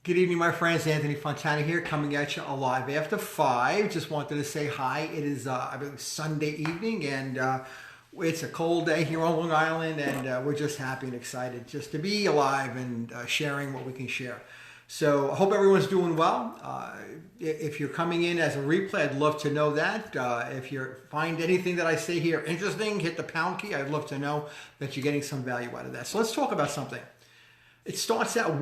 Good evening, my friends. Anthony Fontana here, coming at you live after 5. Just wanted to say hi. It is, I believe, Sunday evening, and it's a cold day here on Long Island, and we're just happy and excited just to be alive and sharing what we can share. So I hope everyone's doing well. If you're coming in as a replay, I'd love to know that. If you find anything that I say here interesting, hit the pound key. I'd love to know that you're getting some value out of that. So let's talk about something. It starts out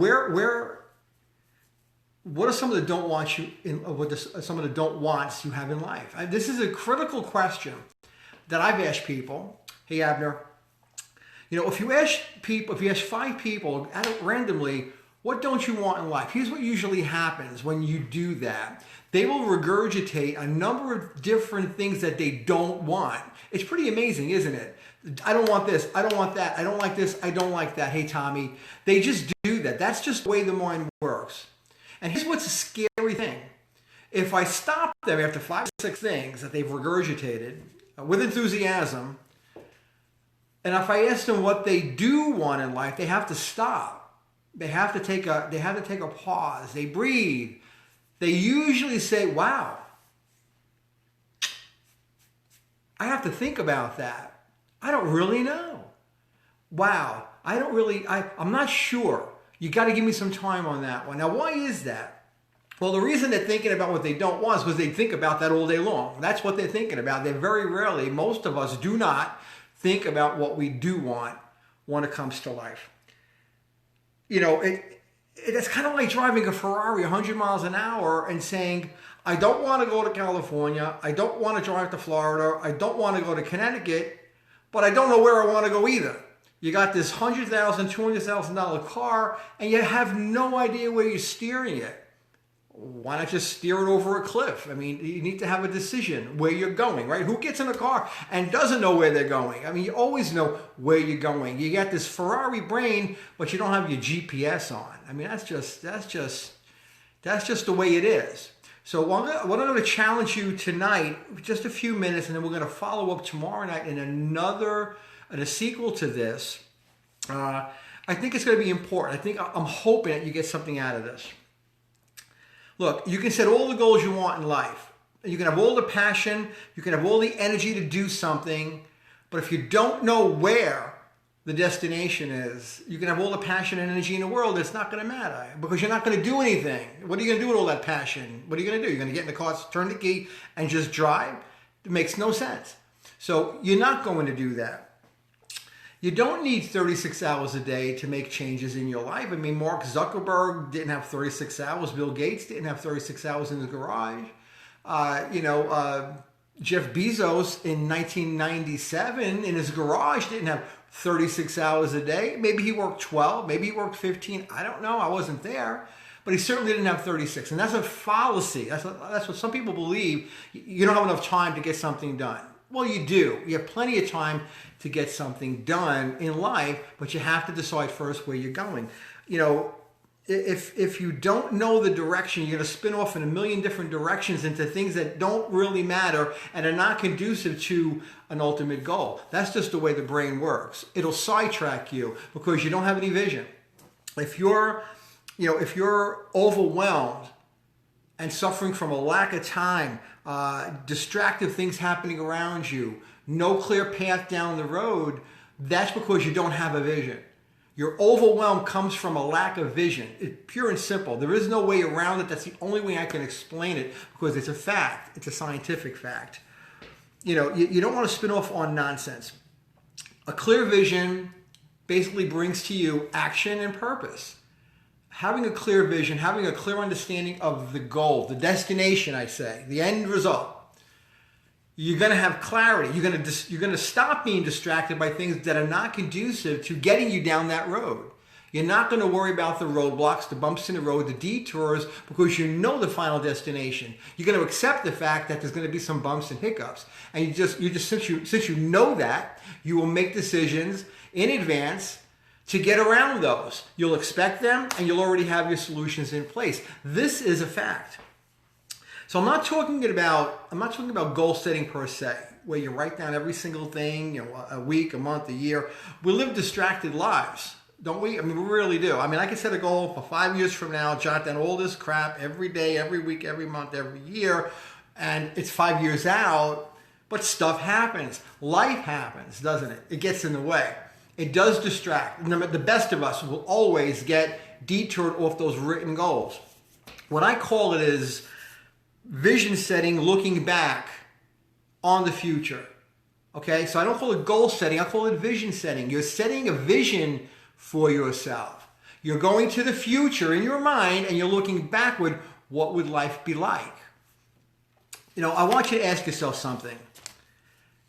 what are some of the don't wants you in some of the don't wants you have in life? This is a critical question that I've asked people. Hey, Abner, if you ask 5 people randomly, what don't you want in life? Here's what usually happens when you do that. They will regurgitate a number of different things that they don't want. It's pretty amazing, isn't it? I don't want this. I don't want that. I don't like this. I don't like that. Hey, Tommy. They just do that. That's just the way the mind works. And here's what's a scary thing. If I stop them after 5 or 6 things that they've regurgitated with enthusiasm, and if I ask them what they do want in life, they have to stop. They have to take a pause. They breathe. They usually say, "Wow, I have to think about that. I don't really know. Wow, I'm not sure. You got to give me some time on that one." Now, why is that? Well, the reason they're thinking about what they don't want is because they think about that all day long. That's what they're thinking about. They very rarely, most of us do not think about what we do want when it comes to life. It's kind of like driving a Ferrari 100 miles an hour and saying, "I don't want to go to California. I don't want to drive to Florida. I don't want to go to Connecticut, but I don't know where I want to go either." You got this $100,000, $200,000 car, and you have no idea where you're steering it. Why not just steer it over a cliff? I mean, you need to have a decision where you're going, right? Who gets in a car and doesn't know where they're going? I mean, you always know where you're going. You got this Ferrari brain, but you don't have your GPS on. I mean, that's just the way it is. So what I'm going to challenge you tonight, just a few minutes, and then we're going to follow up tomorrow night in a sequel to this. I think it's going to be important. I'm hoping that you get something out of this. Look, you can set all the goals you want in life. You can have all the passion. You can have all the energy to do something. But if you don't know where the destination is, you can have all the passion and energy in the world. It's not going to matter because you're not going to do anything. What are you going to do with all that passion? What are you going to do? You're going to get in the car, turn the key, and just drive? It makes no sense. So you're not going to do that. You don't need 36 hours a day to make changes in your life. I mean, Mark Zuckerberg didn't have 36 hours. Bill Gates didn't have 36 hours in the garage. Jeff Bezos in 1997 in his garage didn't have 36 hours a day. Maybe he worked 12. Maybe he worked 15. I don't know. I wasn't there. But he certainly didn't have 36. And that's a fallacy. That's what some people believe. You don't have enough time to get something done. Well, you do. You have plenty of time to get something done in life, but you have to decide first where you're going. If you don't know the direction, you're going to spin off in a million different directions into things that don't really matter and are not conducive to an ultimate goal. That's just the way the brain works. It'll sidetrack you because you don't have any vision. If you're overwhelmed and suffering from a lack of time, distractive things happening around you, no clear path down the road, that's because you don't have a vision. Your overwhelm comes from a lack of vision. It's pure and simple. There is no way around it. That's the only way I can explain it because it's a fact. It's a scientific fact. You don't want to spin off on nonsense. A clear vision basically brings to you action and purpose. Having a clear vision, having a clear understanding of the goal, the destination, I say, the end result, you're going to have clarity. You're going to stop being distracted by things that are not conducive to getting you down that road. You're not going to worry about the roadblocks, the bumps in the road, the detours, because you know the final destination. You're going to accept the fact that there's going to be some bumps and hiccups, and since you know that, you will make decisions in advance to get around those. You'll expect them, and you'll already have your solutions in place. This is a fact. So I'm not talking about goal setting per se, where you write down every single thing, a week, a month, a year. We live distracted lives. don't we? I mean, we really do. I mean, I can set a goal for 5 years from now, jot down all this crap every day, every week, every month, every year, and it's 5 years out, but stuff happens. Life happens, doesn't it? It gets in the way. It does distract. The best of us will always get detoured off those written goals. What I call it is vision setting, looking back on the future. Okay, so I don't call it goal setting, I call it vision setting. You're setting a vision for yourself. You're going to the future in your mind and you're looking backward. What would life be like? You know, I want you to ask yourself something.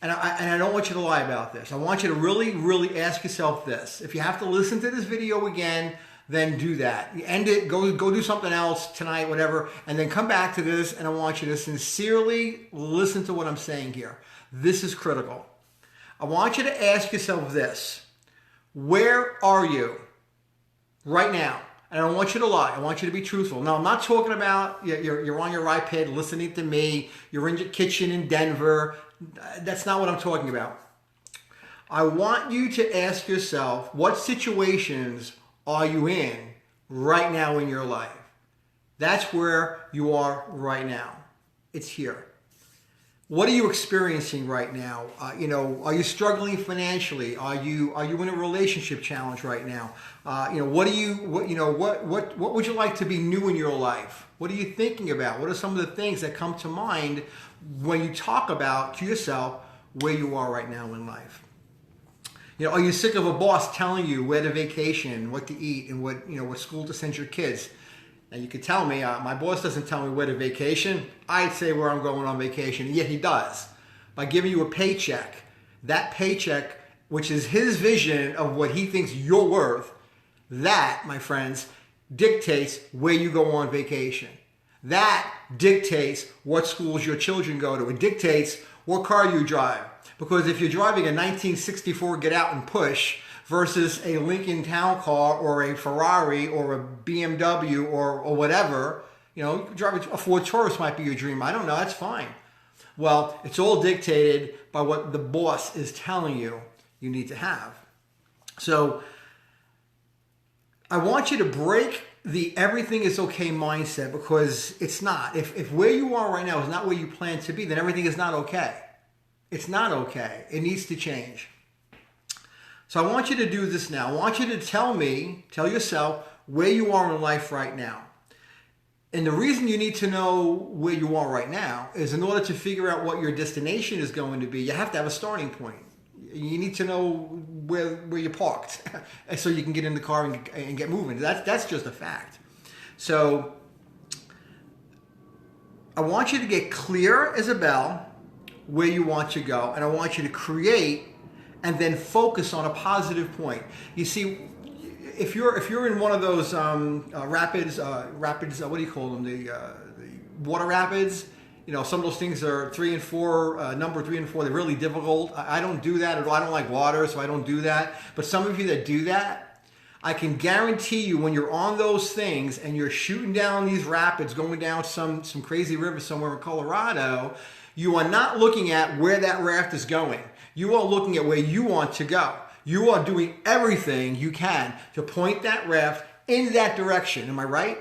And I don't want you to lie about this. I want you to really, really ask yourself this. If you have to listen to this video again, then do that. You end it, go do something else tonight, whatever, and then come back to this, and I want you to sincerely listen to what I'm saying here. This is critical. I want you to ask yourself this. Where are you right now? And I don't want you to lie. I want you to be truthful. Now, I'm not talking about you're on your iPad listening to me. You're in your kitchen in Denver. That's not what I'm talking about. I want you to ask yourself, what situations are you in right now in your life? That's where you are right now. It's here. What are you experiencing right now? Are you struggling financially? Are you in a relationship challenge right now? What would you like to be new in your life? What are you thinking about? What are some of the things that come to mind when you talk about to yourself where you are right now in life? Are you sick of a boss telling you where to vacation, what to eat, and what school to send your kids? Now, you could tell me, my boss doesn't tell me where to vacation. I'd say where I'm going on vacation, and yet he does. By giving you a paycheck, that paycheck, which is his vision of what he thinks you're worth, that, my friends, dictates where you go on vacation. That dictates what schools your children go to. It dictates what car you drive. Because if you're driving a 1964 Get Out and Push, versus a Lincoln Town Car or a Ferrari or a BMW or whatever, driving a Ford Taurus might be your dream. I don't know. That's fine. Well, it's all dictated by what the boss is telling you need to have. So I want you to break the everything is okay mindset, because it's not. If where you are right now is not where you plan to be, then everything is not okay. It's not okay. It needs to change. So I want you to do this now. I want you to tell yourself where you are in life right now. And the reason you need to know where you are right now is in order to figure out what your destination is going to be, you have to have a starting point. You need to know where you're parked so you can get in the car and get moving. That's just a fact. So I want you to get clear as a bell where you want to go, and I want you to create and then focus on a positive point. You see, if you're in one of those rapids, what do you call them? The water rapids. Some of those things are 3 and 4, number 3 and 4. They're really difficult. I don't do that at all. I don't like water, so I don't do that. But some of you that do that, I can guarantee you when you're on those things and you're shooting down these rapids, going down some crazy river somewhere in Colorado, you are not looking at where that raft is going. You are looking at where you want to go. You are doing everything you can to point that raft in that direction. Am I right?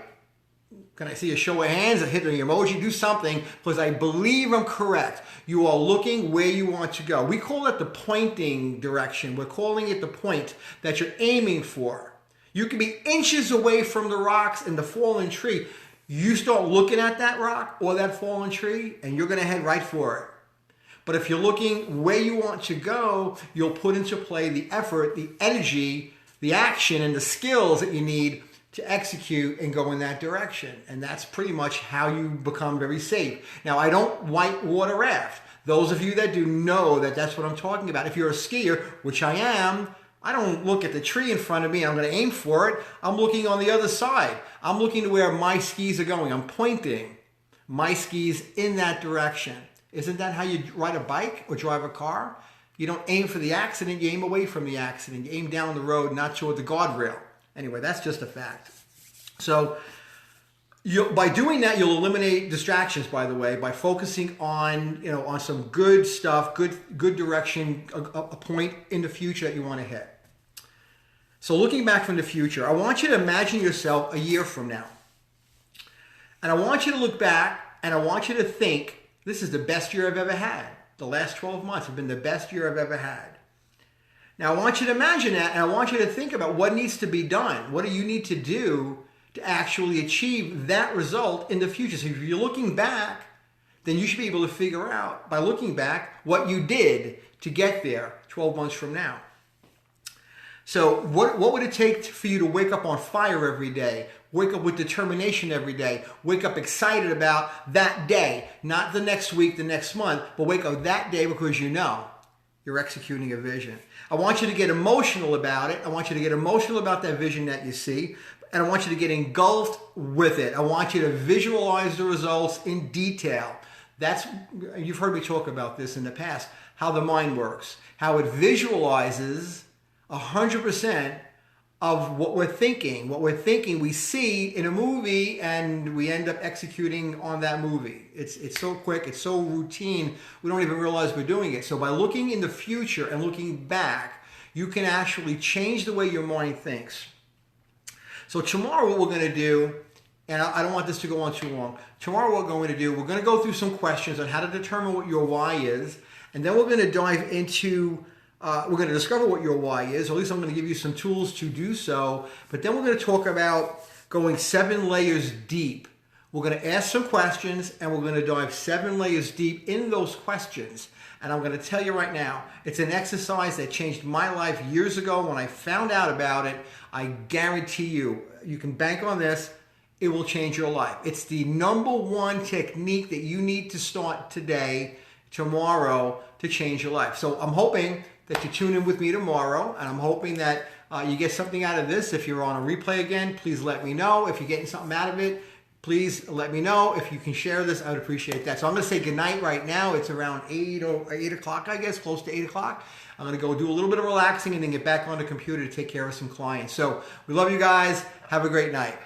Can I see a show of hands, a hit an emoji, do something, because I believe I'm correct. You are looking where you want to go. We call it the pointing direction. We're calling it the point that you're aiming for. You can be inches away from the rocks and the fallen tree. You start looking at that rock or that fallen tree, and you're going to head right for it. But if you're looking where you want to go, you'll put into play the effort, the energy, the action, and the skills that you need to execute and go in that direction. And that's pretty much how you become very safe. Now, I don't whitewater raft. Those of you that do know that that's what I'm talking about. If you're a skier, which I am, I don't look at the tree in front of me. I'm going to aim for it. I'm looking on the other side. I'm looking to where my skis are going. I'm pointing my skis in that direction. Isn't that how you ride a bike or drive a car? You don't aim for the accident, you aim away from the accident. You aim down the road, not toward the guardrail. Anyway, that's just a fact. So by doing that, you'll eliminate distractions, by the way, by focusing on, on some good stuff, good direction, a point in the future that you want to hit. So looking back from the future, I want you to imagine yourself a year from now. And I want you to look back and I want you to think, this is the best year I've ever had. The last 12 months have been the best year I've ever had. Now I want you to imagine that, and I want you to think about what needs to be done. What do you need to do to actually achieve that result in the future? So if you're looking back, then you should be able to figure out, by looking back, what you did to get there 12 months from now. So what would it take for you to wake up on fire every day? Wake up with determination every day. Wake up excited about that day. Not the next week, the next month, but wake up that day because you know you're executing a vision. I want you to get emotional about it. I want you to get emotional about that vision that you see. And I want you to get engulfed with it. I want you to visualize the results in detail. You've heard me talk about this in the past, how the mind works, how it visualizes 100% of what we're thinking. What we're thinking, we see in a movie, and we end up executing on that movie. It's so quick, it's so routine, we don't even realize we're doing it. So by looking in the future and looking back, you can actually change the way your mind thinks. So tomorrow what we're going to do, and I don't want this to go on too long. Tomorrow what we're going to do, we're going to go through some questions on how to determine what your why is, and then we're going to dive into we're going to discover what your why is, or at least I'm going to give you some tools to do so. But then we're going to talk about going 7 layers deep. We're going to ask some questions, and we're going to dive 7 layers deep in those questions. And I'm going to tell you right now, it's an exercise that changed my life years ago when I found out about it. I guarantee you, you can bank on this, it will change your life. It's the #1 technique that you need to start today, tomorrow, to change your life. So I'm hoping that you tune in with me tomorrow, and I'm hoping that you get something out of this. If you're on a replay again, please let me know. If you're getting something out of it, please let me know. If you can share this, I would appreciate that. So I'm going to say goodnight right now. It's around 8 o'clock, I guess, close to 8 o'clock. I'm going to go do a little bit of relaxing and then get back on the computer to take care of some clients. So we love you guys. Have a great night.